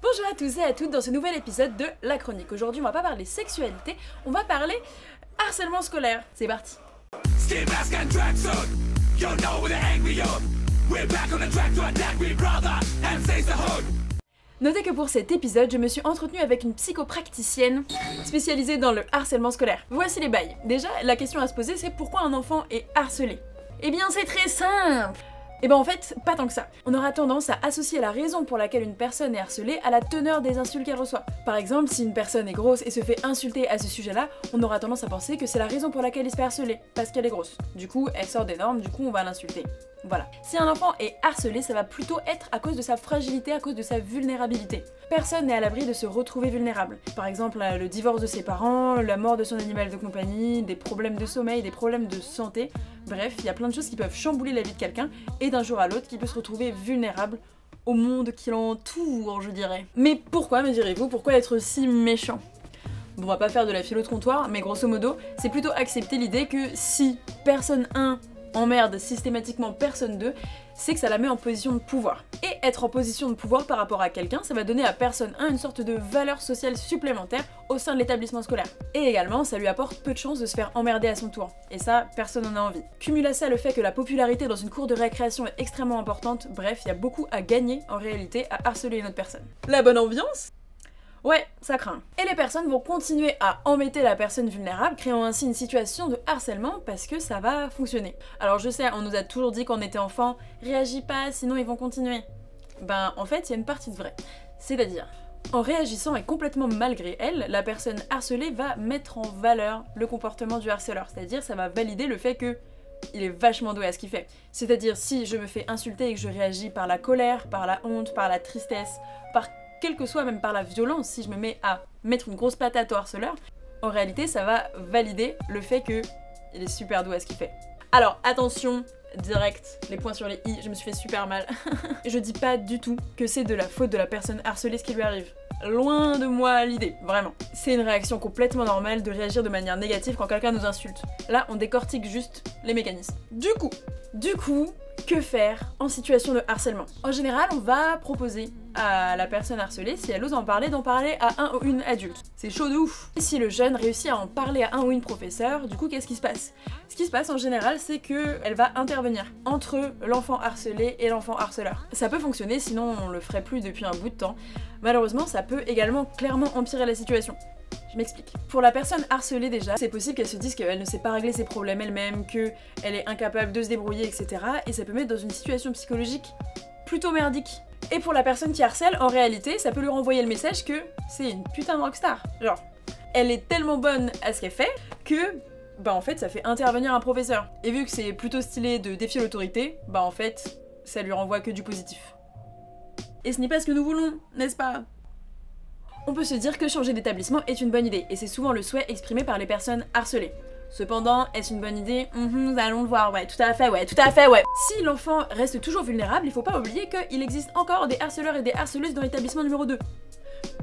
Bonjour à tous et à toutes dans ce nouvel épisode de La Chronique. Aujourd'hui on va pas parler sexualité, on va parler harcèlement scolaire. C'est parti. Notez que pour cet épisode, je me suis entretenue avec une psychopraticienne spécialisée dans le harcèlement scolaire. Voici les bails. Déjà, la question à se poser, c'est pourquoi un enfant est harcelé? Eh bien c'est très simple. Et ben en fait, pas tant que ça. On aura tendance à associer la raison pour laquelle une personne est harcelée à la teneur des insultes qu'elle reçoit. Par exemple, si une personne est grosse et se fait insulter à ce sujet-là, on aura tendance à penser que c'est la raison pour laquelle il se fait harceler, parce qu'elle est grosse. Du coup, elle sort des normes, du coup on va l'insulter. Voilà. Si un enfant est harcelé, ça va plutôt être à cause de sa fragilité, à cause de sa vulnérabilité. Personne n'est à l'abri de se retrouver vulnérable. Par exemple, le divorce de ses parents, la mort de son animal de compagnie, des problèmes de sommeil, des problèmes de santé. Bref, il y a plein de choses qui peuvent chambouler la vie de quelqu'un et d'un jour à l'autre qui peut se retrouver vulnérable au monde qui l'entoure, je dirais. Mais pourquoi, me direz-vous, pourquoi être si méchant? Bon, on va pas faire de la philo de comptoir, mais grosso modo, c'est plutôt accepter l'idée que si personne 1 emmerde systématiquement personne 2, c'est que ça la met en position de pouvoir. Et être en position de pouvoir par rapport à quelqu'un, ça va donner à personne 1 une sorte de valeur sociale supplémentaire au sein de l'établissement scolaire. Et également, ça lui apporte peu de chances de se faire emmerder à son tour. Et ça, personne n'en a envie. Cumule à ça le fait que la popularité dans une cour de récréation est extrêmement importante, bref, il y a beaucoup à gagner en réalité à harceler une autre personne. La bonne ambiance ? Ouais, ça craint. Et les personnes vont continuer à embêter la personne vulnérable, créant ainsi une situation de harcèlement parce que ça va fonctionner. Alors je sais, on nous a toujours dit quand on était enfant, réagis pas, sinon ils vont continuer. Ben en fait, il y a une partie de vrai. C'est-à-dire, en réagissant et complètement malgré elle, la personne harcelée va mettre en valeur le comportement du harceleur. C'est-à-dire, ça va valider le fait que il est vachement doué à ce qu'il fait. C'est-à-dire, si je me fais insulter et que je réagis par la colère, par la honte, par la tristesse, par quel que soit, même par la violence, si je me mets à mettre une grosse patate au harceleur, en réalité ça va valider le fait que il est super doué à ce qu'il fait. Alors attention, direct, les points sur les i, je me suis fait super mal. Je dis pas du tout que c'est de la faute de la personne harcelée ce qui lui arrive. Loin de moi l'idée, vraiment. C'est une réaction complètement normale de réagir de manière négative quand quelqu'un nous insulte. Là, on décortique juste les mécanismes. Du coup, que faire en situation de harcèlement? En général, on va proposer à la personne harcelée, si elle ose en parler, d'en parler à un ou une adulte. C'est chaud de ouf. Et si le jeune réussit à en parler à un ou une professeure, du coup, qu'est-ce qui se passe? Ce qui se passe en général, c'est qu'elle va intervenir entre l'enfant harcelé et l'enfant harceleur. Ça peut fonctionner, sinon on le ferait plus depuis un bout de temps. Malheureusement, ça peut également clairement empirer la situation. Je m'explique. Pour la personne harcelée déjà, c'est possible qu'elle se dise qu'elle ne sait pas régler ses problèmes elle-même, qu'elle est incapable de se débrouiller, etc. Et ça peut mettre dans une situation psychologique plutôt merdique. Et pour la personne qui harcèle, en réalité, ça peut lui renvoyer le message que c'est une putain de rockstar. Genre, elle est tellement bonne à ce qu'elle fait que, bah en fait, ça fait intervenir un professeur. Et vu que c'est plutôt stylé de défier l'autorité, bah en fait, ça lui renvoie que du positif. Et ce n'est pas ce que nous voulons, n'est-ce pas ? On peut se dire que changer d'établissement est une bonne idée, et c'est souvent le souhait exprimé par les personnes harcelées. Cependant, est-ce une bonne idée? Nous allons le voir, ouais, tout à fait, ouais. Si l'enfant reste toujours vulnérable, il faut pas oublier qu'il existe encore des harceleurs et des harceleuses dans l'établissement numéro 2.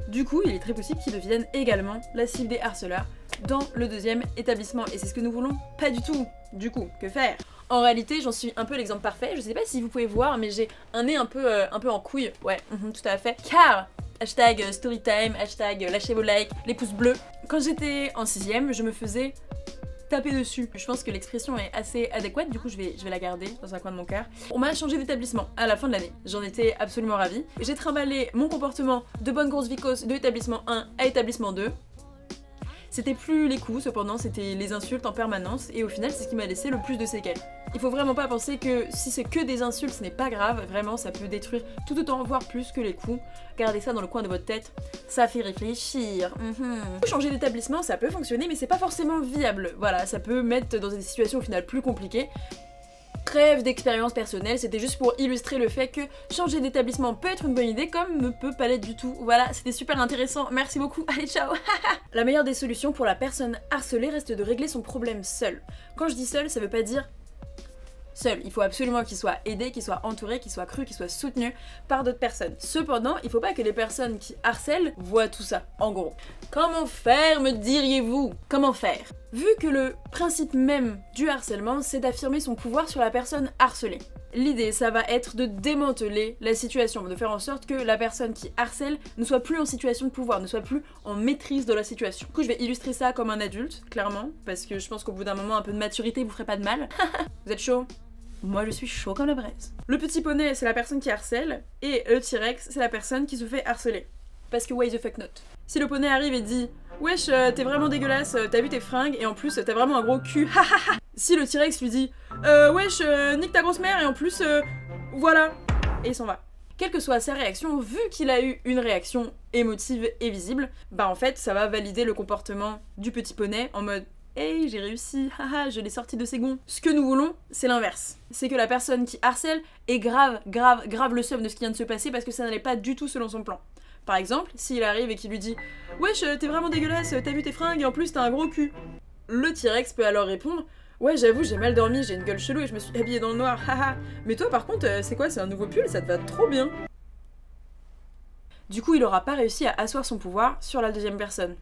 Du coup, il est très possible qu'ils deviennent également la cible des harceleurs dans le deuxième établissement, et c'est ce que nous voulons pas du tout. Du coup, que faire? En réalité, j'en suis un peu l'exemple parfait, je sais pas si vous pouvez voir, mais j'ai un nez un peu en couille, ouais, tout à fait, car... Hashtag storytime, hashtag lâchez vos likes, les pouces bleus. Quand j'étais en 6ème, je me faisais taper dessus. Je pense que l'expression est assez adéquate, du coup je vais la garder dans un coin de mon cœur. On m'a changé d'établissement à la fin de l'année. J'en étais absolument ravie. J'ai trimballé mon comportement de bonne grosse vicose de établissement 1 à établissement 2. C'était plus les coups, cependant, c'était les insultes en permanence, et au final, c'est ce qui m'a laissé le plus de séquelles. Il faut vraiment pas penser que si c'est que des insultes, ce n'est pas grave, vraiment, ça peut détruire tout autant, voire plus que les coups. Gardez ça dans le coin de votre tête, ça fait réfléchir. Changer d'établissement, ça peut fonctionner, mais c'est pas forcément viable. Voilà, ça peut mettre dans des situations au final plus compliquées. Trêve d'expérience personnelle, c'était juste pour illustrer le fait que changer d'établissement peut être une bonne idée comme ne peut pas l'être du tout. Voilà, c'était super intéressant, merci beaucoup, allez ciao. La meilleure des solutions pour la personne harcelée reste de régler son problème seul. Quand je dis seul, ça veut pas dire seul. Il faut absolument qu'il soit aidé, qu'il soit entouré, qu'il soit cru, qu'il soit soutenu par d'autres personnes. Cependant, il faut pas que les personnes qui harcèlent voient tout ça, en gros. Comment faire, me diriez-vous? Comment faire? Vu que le principe même du harcèlement, c'est d'affirmer son pouvoir sur la personne harcelée. L'idée, ça va être de démanteler la situation, de faire en sorte que la personne qui harcèle ne soit plus en situation de pouvoir, ne soit plus en maîtrise de la situation. Du coup, je vais illustrer ça comme un adulte, clairement, parce que je pense qu'au bout d'un moment, un peu de maturité vous ferait pas de mal. Vous êtes chaud? Moi, je suis chaud comme la braise. Le petit poney, c'est la personne qui harcèle, et le T-Rex, c'est la personne qui se fait harceler. Parce que why the fuck not? Si le poney arrive et dit « Wesh, t'es vraiment dégueulasse, t'as vu tes fringues, et en plus, t'as vraiment un gros cul, hahaha !» Si le T-Rex lui dit « Wesh, nique ta grosse mère, et en plus, voilà !» Et il s'en va. Quelle que soit sa réaction, vu qu'il a eu une réaction émotive et visible, bah en fait, ça va valider le comportement du petit poney en mode « Hey, j'ai réussi, haha, je l'ai sorti de ses gonds !» Ce que nous voulons, c'est l'inverse. C'est que la personne qui harcèle ait grave le seum de ce qui vient de se passer parce que ça n'allait pas du tout selon son plan. Par exemple, s'il arrive et qu'il lui dit « Wesh, t'es vraiment dégueulasse, t'as vu tes fringues et en plus t'as un gros cul !» Le T-Rex peut alors répondre « Ouais, j'avoue, j'ai mal dormi, j'ai une gueule chelou et je me suis habillée dans le noir, haha. Mais toi par contre, c'est quoi, c'est un nouveau pull, ça te va trop bien !» Du coup, il aura pas réussi à asseoir son pouvoir sur la deuxième personne.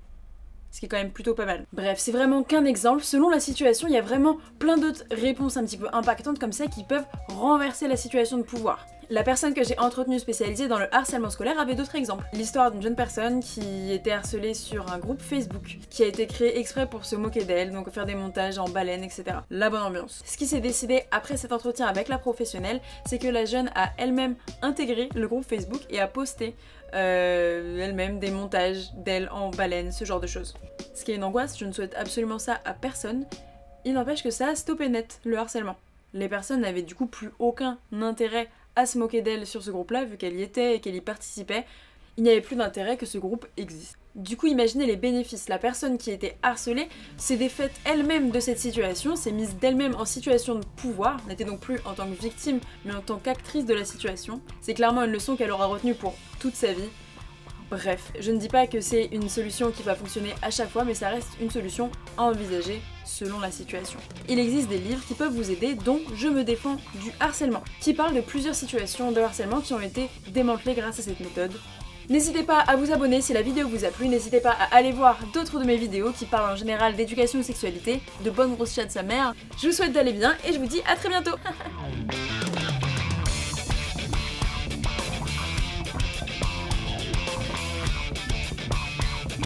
Ce qui est quand même plutôt pas mal. Bref, c'est vraiment qu'un exemple. Selon la situation, il y a vraiment plein d'autres réponses un petit peu impactantes comme ça qui peuvent renverser la situation de pouvoir. La personne que j'ai entretenue spécialisée dans le harcèlement scolaire avait d'autres exemples. L'histoire d'une jeune personne qui était harcelée sur un groupe Facebook qui a été créé exprès pour se moquer d'elle, donc faire des montages en baleine, etc. La bonne ambiance. Ce qui s'est décidé après cet entretien avec la professionnelle, c'est que la jeune a elle-même intégré le groupe Facebook et a posté elle-même des montages d'elle en baleine, ce genre de choses. Ce qui est une angoisse, je ne souhaite absolument ça à personne. Il n'empêche que ça a stoppé net le harcèlement. Les personnes n'avaient du coup plus aucun intérêt à se moquer d'elle sur ce groupe-là, vu qu'elle y était et qu'elle y participait. Il n'y avait plus d'intérêt que ce groupe existe. Du coup, imaginez les bénéfices. La personne qui était harcelée s'est défaite elle-même de cette situation, s'est mise d'elle-même en situation de pouvoir, n'était donc plus en tant que victime, mais en tant qu'actrice de la situation. C'est clairement une leçon qu'elle aura retenue pour toute sa vie. Bref, je ne dis pas que c'est une solution qui va fonctionner à chaque fois, mais ça reste une solution à envisager selon la situation. Il existe des livres qui peuvent vous aider, dont Je me défends du harcèlement, qui parle de plusieurs situations de harcèlement qui ont été démantelées grâce à cette méthode. N'hésitez pas à vous abonner si la vidéo vous a plu, n'hésitez pas à aller voir d'autres de mes vidéos qui parlent en général d'éducation et sexualité, de bonne grosse chatte sa mère. Je vous souhaite d'aller bien et je vous dis à très bientôt.